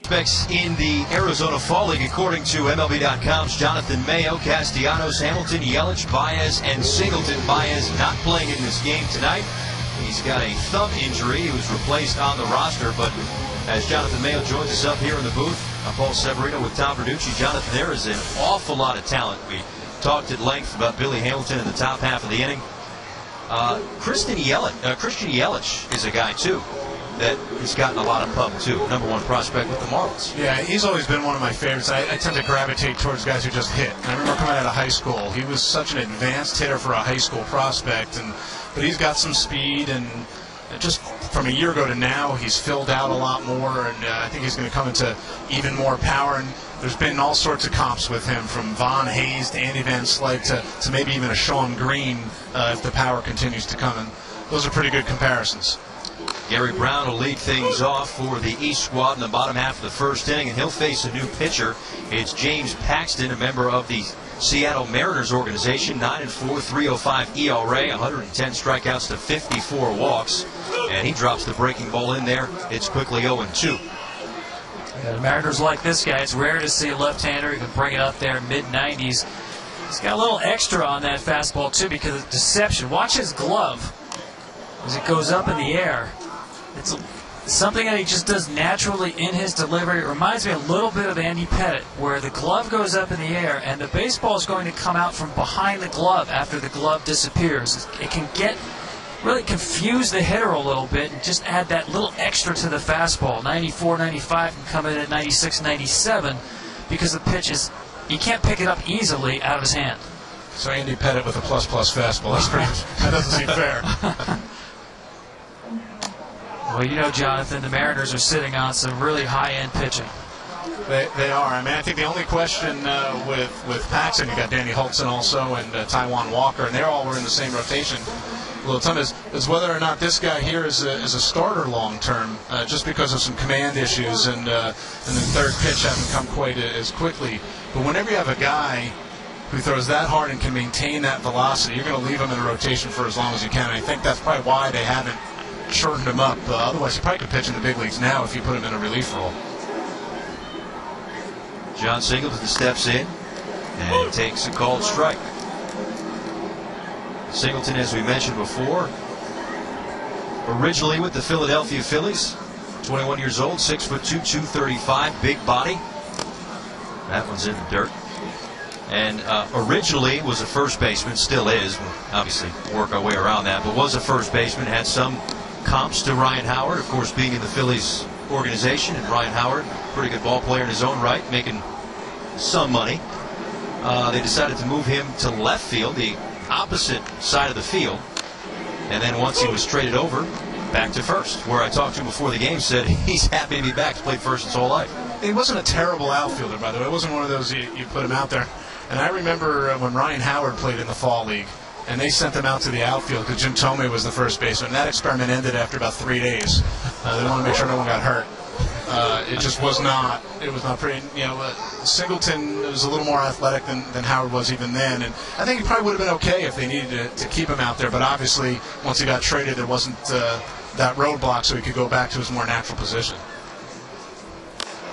Prospects in the Arizona Fall League, according to MLB.com's Jonathan Mayo. Castellanos, Hamilton, Yelich, Baez, and Singleton. Baez not playing in this game tonight. He's got a thumb injury. He was replaced on the roster, but as Jonathan Mayo joins us up here in the booth, I'm Paul Severino with Tom Verducci. Jonathan, there is an awful lot of talent. We talked at length about Billy Hamilton in the top half of the inning. Christian Yelich is a guy, too, that has gotten a lot of pub, too. #1 prospect with the Marlins. Yeah, he's always been one of my favorites. I tend to gravitate towards guys who just hit. I remember coming out of high school, he was such an advanced hitter for a high school prospect, but he's got some speed, and just from a year ago to now, he's filled out a lot more, and I think he's going to come into even more power. And there's been all sorts of comps with him, from Von Hayes to Andy Van Slyke to maybe even a Sean Green if the power continues to come in. Those are pretty good comparisons. Gary Brown will lead things off for the East squad in the bottom half of the first inning, and he'll face a new pitcher. It's James Paxton, a member of the Seattle Mariners organization. 9-4, 3.05 ERA, 110 strikeouts to 54 walks, and he drops the breaking ball in there. It's quickly 0-2. Yeah, the Mariners like this guy. It's rare to see a left-hander. He can bring it up there mid-90s. He's got a little extra on that fastball, too, because of deception. Watch his glove as it goes up in the air. It's something that he just does naturally in his delivery. It reminds me a little bit of Andy Pettitte, where the glove goes up in the air and the baseball is going to come out from behind the glove after the glove disappears. It can really confuse the hitter a little bit and just add that little extra to the fastball. 94, 95 can come in at 96, 97 because the pitch is, you can't pick it up easily out of his hand. So Andy Pettitte with a plus fastball. That doesn't seem fair. Well, you know, Jonathan, the Mariners are sitting on some really high-end pitching. They are. I mean, I think the only question with Paxton, you got Danny Hultzen also and Taijuan Walker, and they all were in the same rotation. A little time is whether or not this guy here is a starter long term, just because of some command issues and the third pitch hasn't come quite as quickly. But whenever you have a guy who throws that hard and can maintain that velocity, you're going to leave him in a rotation for as long as you can. And I think that's probably why they haven't shortened him up. Otherwise, he probably could pitch in the big leagues now if you put him in a relief role. John Singleton steps in and takes a called strike. Singleton, as we mentioned before, originally with the Philadelphia Phillies, 21 years old, 6'2", 235, big body. That one's in the dirt. And originally was a first baseman, still is. We'll obviously work our way around that, but was a first baseman, had some comps to Ryan Howard, of course, being in the Phillies organization. And Ryan Howard, pretty good ball player in his own right, making some money. They decided to move him to left field, the opposite side of the field. And then once he was traded over, back to first, where I talked to him before the game, said he's happy to be back. He's played first his whole life. He wasn't a terrible outfielder, by the way. It wasn't one of those you put him out there. And I remember when Ryan Howard played in the Fall League, and they sent him out to the outfield because Jim Thome was the first baseman. And that experiment ended after about 3 days. They wanted to make sure no one got hurt. It just was not. It was not pretty. You know, Singleton was a little more athletic than Howard was even then, and I think he probably would have been okay if they needed to keep him out there. But obviously, once he got traded, there wasn't that roadblock, so he could go back to his more natural position.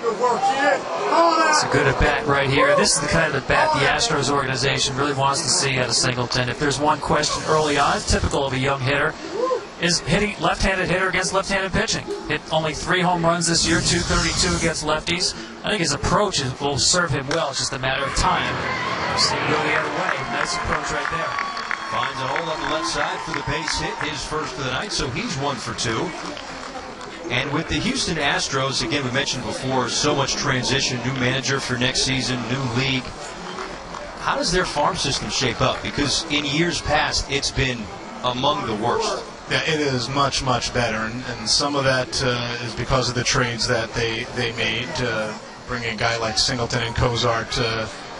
It's a good at-bat right here. This is the kind of at-bat the Astros organization really wants to see out of Singleton. If there's one question early on, it's typical of a young hitter, is hitting left-handed hitter against left-handed pitching. Hit only 3 home runs this year, 232 against lefties. I think his approach will serve him well. It's just a matter of time. See him go the other way. Nice approach right there. Finds a hole on the left side for the base hit, his first of the night, so he's 1 for 2. And with the Houston Astros, again, we mentioned before, so much transition, new manager for next season, new league. How does their farm system shape up? Because in years past, it's been among the worst. Yeah, it is much better, and some of that is because of the trades that they made, bringing a guy like Singleton and Cozart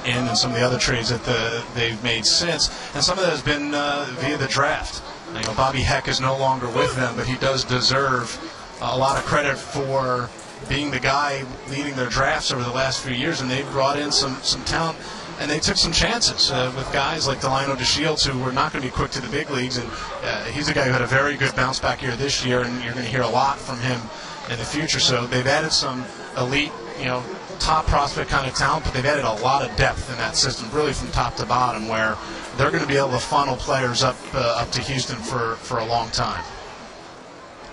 in, and some of the other trades that they've made since. And some of that has been via the draft. You know, Bobby Heck is no longer with them, but he does deserve a lot of credit for being the guy leading their drafts over the last few years, and they've brought in some talent, and they took some chances with guys like Delino DeShields, who were not going to be quick to the big leagues, and he's a guy who had a very good bounce back year this year, and you're going to hear a lot from him in the future. So they've added some elite, top prospect kind of talent, but they've added a lot of depth in that system, really from top to bottom, where they're going to be able to funnel players up to Houston for a long time.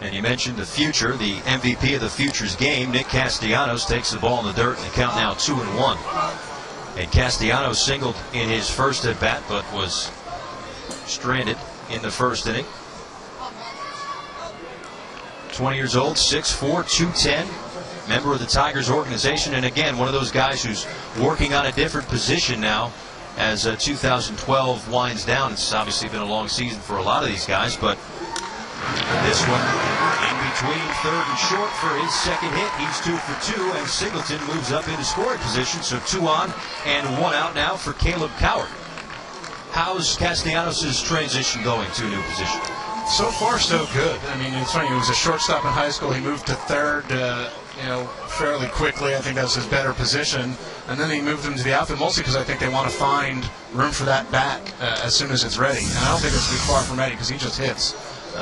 And you mentioned the future, the MVP of the Futures game, Nick Castellanos, takes the ball in the dirt, and the count now 2-1. And Castellanos singled in his first at bat, but was stranded in the first inning. 20 years old, 6'4", 210, member of the Tigers organization, and again, one of those guys who's working on a different position now as 2012 winds down. It's obviously been a long season for a lot of these guys, but this one in between third and short for his second hit. He's 2 for 2, and Singleton moves up into scoring position, so 2 on and 1 out now for Caleb Cowart. How's Castellanos' transition going to a new position? So far, so good. I mean, it's funny, he was a shortstop in high school. He moved to third, fairly quickly. I think that's his better position. And then he moved him to the outfield, mostly because I think they want to find room for that bat as soon as it's ready. And I don't think it's going to be far from ready because he just hits.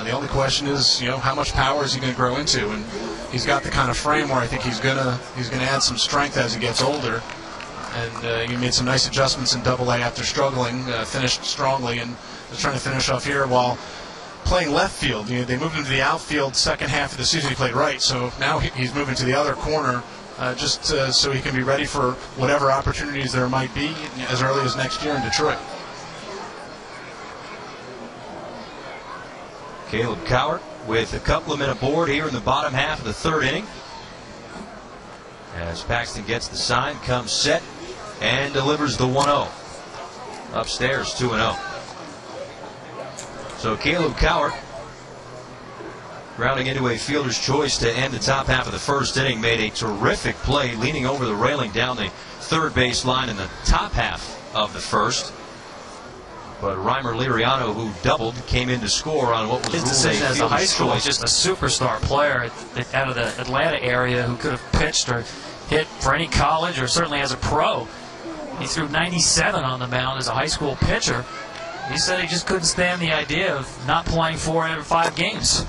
The only question is, how much power is he going to grow into? And he's got the kind of frame where I think he's going to add some strength as he gets older. And he made some nice adjustments in Double-A after struggling, finished strongly, and is trying to finish off here while playing left field. They moved him to the outfield second half of the season. He played right, so now he's moving to the other corner just so he can be ready for whatever opportunities there might be as early as next year in Detroit. Caleb Cowart with a couple of men aboard here in the bottom half of the third inning. As Paxton gets the sign, comes set, and delivers the 1-0. Upstairs, 2-0. So Caleb Cowart, grounding into a fielder's choice to end the top half of the first inning, made a terrific play, leaning over the railing down the third base line in the top half of the first. But Reimer Liriano, who doubled, came in to score on what was his ruled decision a as a high school, choice. just a superstar player out of the Atlanta area who could have pitched or hit for any college or certainly as a pro. He threw 97 on the mound as a high school pitcher. He said he just couldn't stand the idea of not playing 4 out of 5 games.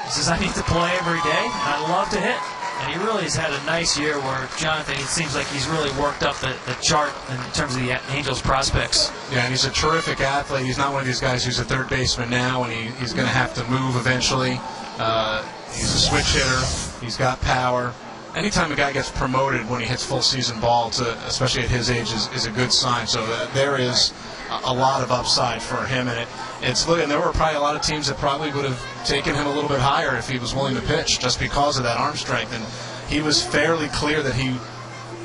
He says, I need to play every day, and I love to hit. And he really has had a nice year where, Jonathan, it seems like he's really worked up the chart in terms of the Angels prospects. Yeah, and he's a terrific athlete. He's not one of these guys who's a third baseman now, and he's going to have to move eventually. He's a switch hitter. He's got power. Anytime a guy gets promoted when he hits full season ball, especially at his age, is a good sign. So there is a lot of upside for him, and there were probably a lot of teams that probably would have taken him a little bit higher if he was willing to pitch, just because of that arm strength. And he was fairly clear that he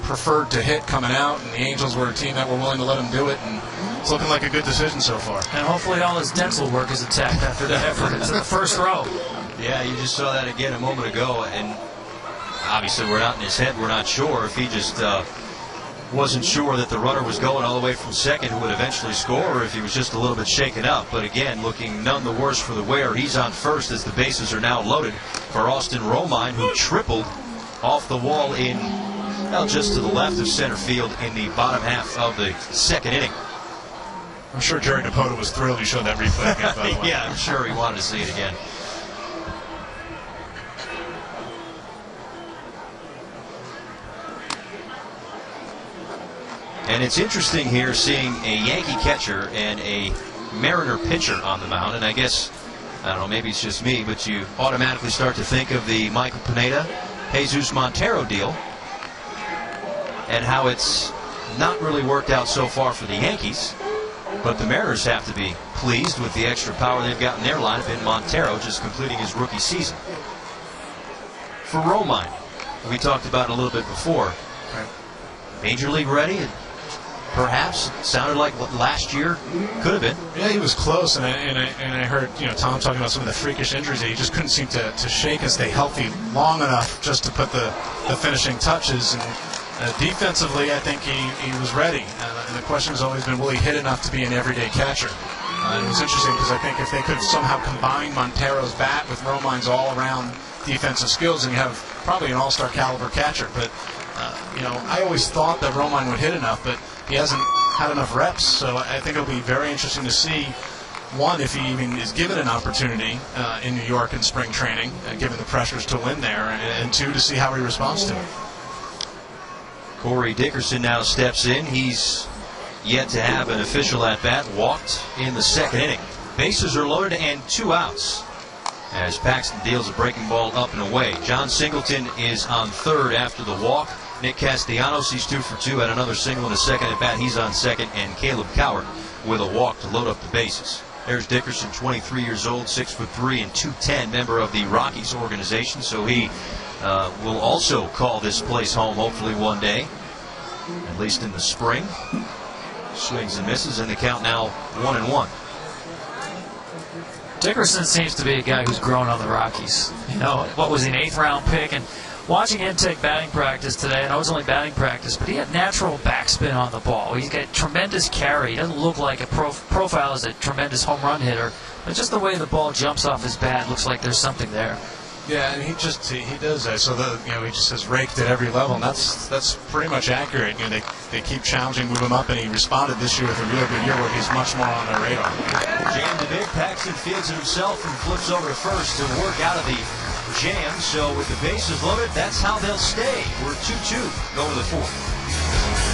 preferred to hit coming out, and the Angels were a team that were willing to let him do it, and it's looking like a good decision so far. And hopefully all his dental work is intact after that effort into the first row. Yeah, you just saw that again a moment ago, and obviously we're not in his head. We're not sure if he just wasn't sure that the runner was going all the way from second who would eventually score, or if he was just a little bit shaken up. But again, looking none the worse for the wear. He's on first as the bases are now loaded for Austin Romine, who tripled off the wall in, well, just to the left of center field in the bottom half of the second inning. I'm sure Jerry Dipoto was thrilled he showed that replay again, by the way. Yeah, I'm sure he wanted to see it again. And it's interesting here seeing a Yankee catcher and a Mariner pitcher on the mound. And I guess, I don't know, maybe it's just me, but you automatically start to think of the Michael Pineda, Jesus Montero deal and how it's not really worked out so far for the Yankees. But the Mariners have to be pleased with the extra power they've got in their lineup in Montero, just completing his rookie season. For Romine, we talked about it a little bit before. Major League ready? Perhaps. Sounded like last year could have been. Yeah, he was close, and I heard Tom talking about some of the freakish injuries that he just couldn't seem to shake and stay healthy long enough just to put the finishing touches. And defensively, I think he was ready. And the question has always been, will he hit enough to be an everyday catcher? And it was interesting because I think if they could somehow combine Montero's bat with Romine's all-around defensive skills, and you have probably an all-star caliber catcher. But I always thought that Romine would hit enough, but he hasn't had enough reps, so I think it'll be very interesting to see one, if he even is given an opportunity in New York in spring training, given the pressures to win there, and two, to see how he responds to it. Corey Dickerson now steps in. He's yet to have an official at-bat. Walked in the second inning. Bases are loaded and 2 outs as Paxton deals a breaking ball up and away. John Singleton is on third after the walk. Nick Castellanos, he's 2 for 2, had another single in the second at-bat. He's on second, and Caleb Cowart with a walk to load up the bases. There's Dickerson, 23 years old, 6'3" and 210, member of the Rockies organization. So he will also call this place home hopefully one day, at least in the spring. Swings and misses, and the count now 1-1. Dickerson seems to be a guy who's grown on the Rockies. You know, what was he, an 8th round pick? And watching him take batting practice today, and it was only batting practice, but he had natural backspin on the ball. He's got tremendous carry. He doesn't look like a profile as a tremendous home run hitter, but just the way the ball jumps off his bat looks like there's something there. Yeah, and he does that. So he just has raked at every level, and that's pretty much accurate. You know, they keep challenging, move him up, and he responded this year with a real good year where he's much more on their radar. Jammed a bit. Paxton fields it himself and flips over to first to work out of the jam. So with the bases loaded, that's how they'll stay. We're 2-2 going to the fourth.